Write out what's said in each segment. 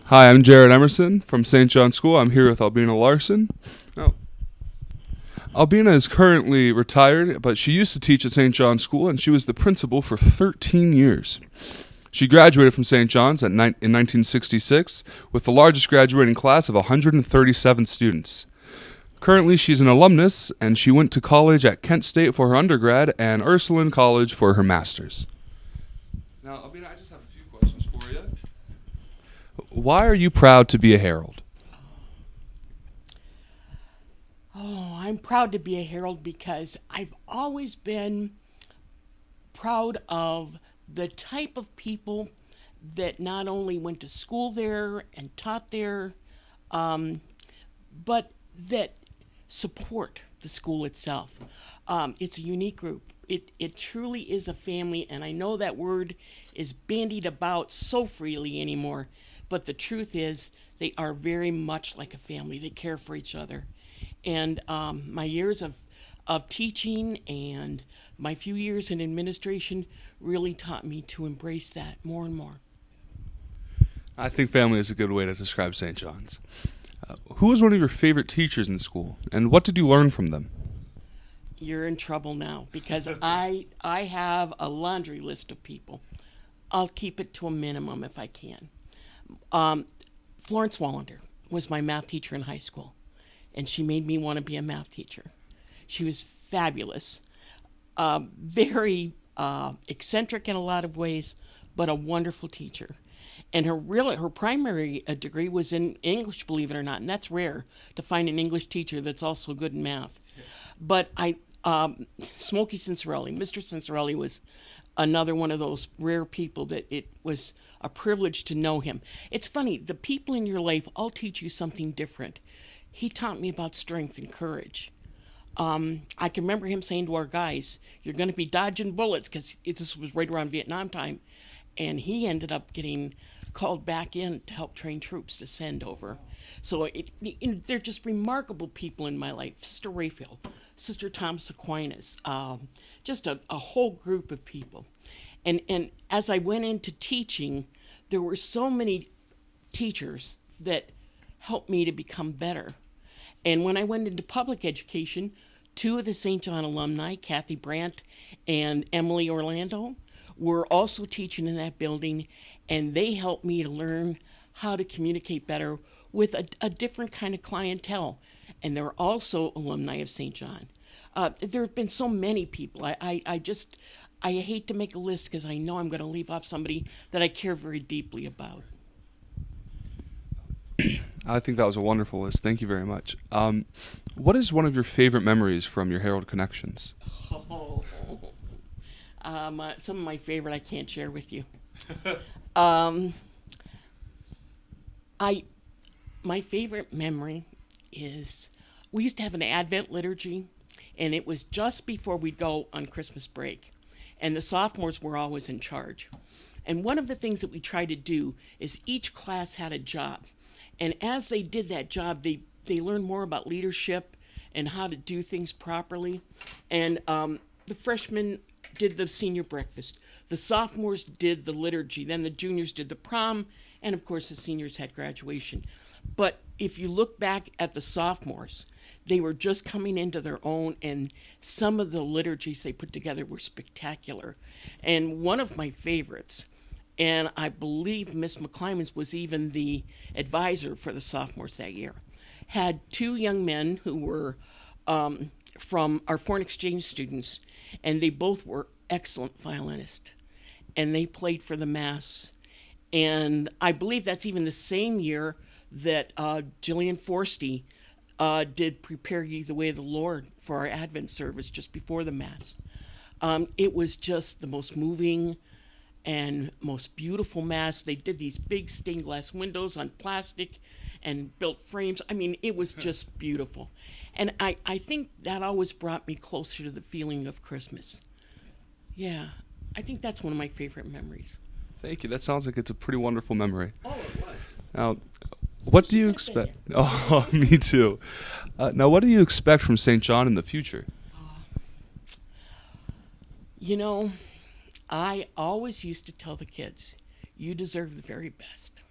Hi, I'm Jared Emerson from St. John's School. I'm here with Albina Larson. Now, Albina is currently retired, but she used to teach at St. John's School, and she was the principal for 13 years. She graduated from St. John's in 1966 with the largest graduating class of 137 students. Currently, she's an alumnus, and she went to college at Kent State for her undergrad and Ursuline College for her master's. Now, Albina, I just have a few questions for you. Why are you proud to be a Herald? Oh, I'm proud to be a Herald because I've always been proud of the type of people that not only went to school there and taught there, but that support the school itself. It's a unique group. It truly is a family, and I know that word is bandied about so freely anymore, but the truth is they are very much like a family. They care for each other. And my years of teaching and my few years in administration really taught me to embrace that more and more. I think family is a good way to describe St. John's. Who was one of your favorite teachers in school, and what did you learn from them? You're in trouble now because I have a laundry list of people. I'll keep it to a minimum if I can. Florence Wallander was my math teacher in high school, and she made me want to be a math teacher. She was fabulous, very eccentric in a lot of ways, but a wonderful teacher. And her primary degree was in English, believe it or not, and that's rare to find an English teacher that's also good in math. But Smokey Cincerelli, Mr. Cincerelli was another one of those rare people that it was a privilege to know him. It's funny, the people in your life all teach you something different. He taught me about strength and courage. I can remember him saying to our guys, "You're going to be dodging bullets," because this was right around Vietnam time. And he ended up getting called back in to help train troops to send over. So they're just remarkable people in my life. Sister Raphael, Sister Thomas Aquinas, just a whole group of people. And as I went into teaching, there were so many teachers that helped me to become better. And when I went into public education, two of the St. John alumni, Kathy Brandt and Emily Orlando, were also teaching in that building, and they helped me to learn how to communicate better with a different kind of clientele. And they're also alumni of St. John. There have been so many people. I hate to make a list because I know I'm going to leave off somebody that I care very deeply about. I think that was a wonderful list. Thank you very much. What is one of your favorite memories from your Herald connections? Oh, some of my favorite I can't share with you. My favorite memory is we used to have an Advent liturgy, and it was just before we'd go on Christmas break, and the sophomores were always in charge. And one of the things that we tried to do is each class had a job, and as they did that job, they learned more about leadership and how to do things properly. And the freshmen did the senior breakfast. The sophomores did the liturgy. Then the juniors did the prom. And of course, the seniors had graduation. But if you look back at the sophomores, they were just coming into their own, and some of the liturgies they put together were spectacular. And one of my favorites, and I believe Miss McClymans was even the advisor for the sophomores that year, had two young men who were from our foreign exchange students, and they both were excellent violinists, and they played for the Mass. And I believe that's even the same year that Jillian Forsty did Prepare Ye the Way of the Lord for our Advent service just before the Mass. It was just the most moving and most beautiful Mass. They did these big stained glass windows on plastic and built frames. I mean, it was just beautiful. And I think that always brought me closer to the feeling of Christmas. Yeah, I think that's one of my favorite memories. Thank you. That sounds like it's a pretty wonderful memory. Oh, it was. Now, what do you expect? Oh, me too. Now, what do you expect from St. John in the future? You know, I always used to tell the kids, you deserve the very best.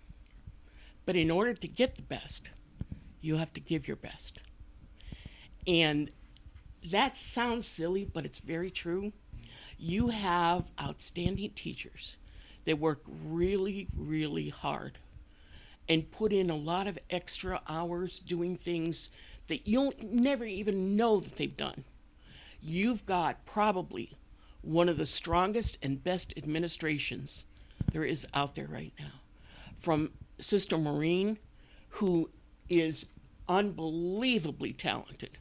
But in order to get the best, you have to give your best. And that sounds silly, but it's very true. You have outstanding teachers that work really, really hard and put in a lot of extra hours doing things that you'll never even know that they've done. You've got probably one of the strongest and best administrations there is out there right now. From Sister Maureen, who is unbelievably talented,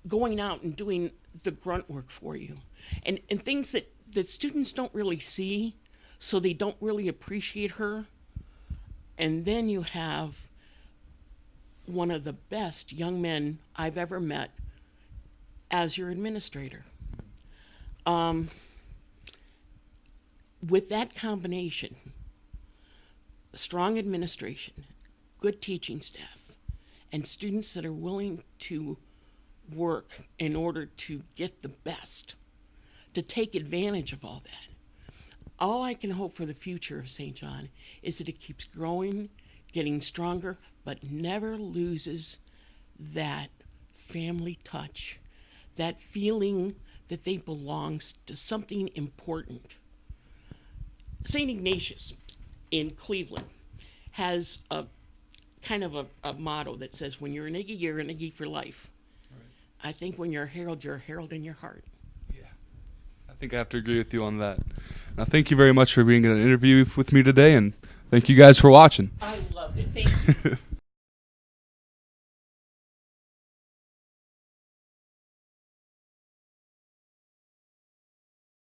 going out and doing the grunt work for you, and things that students don't really see, so they don't really appreciate her. And then you have one of the best young men I've ever met as your administrator. With that combination, strong administration, good teaching staff, and students that are willing to work in order to get the best, to take advantage of all that. All I can hope for the future of St. John is that it keeps growing, getting stronger, but never loses that family touch, that feeling that they belong to something important. St. Ignatius in Cleveland has a kind of a motto that says, when you're an Iggy, you're an Iggy for life. Right. I think when you're a Herald in your heart. Yeah, I think I have to agree with you on that. Now, thank you very much for being in an interview with me today, and thank you guys for watching. I loved it. Thank you.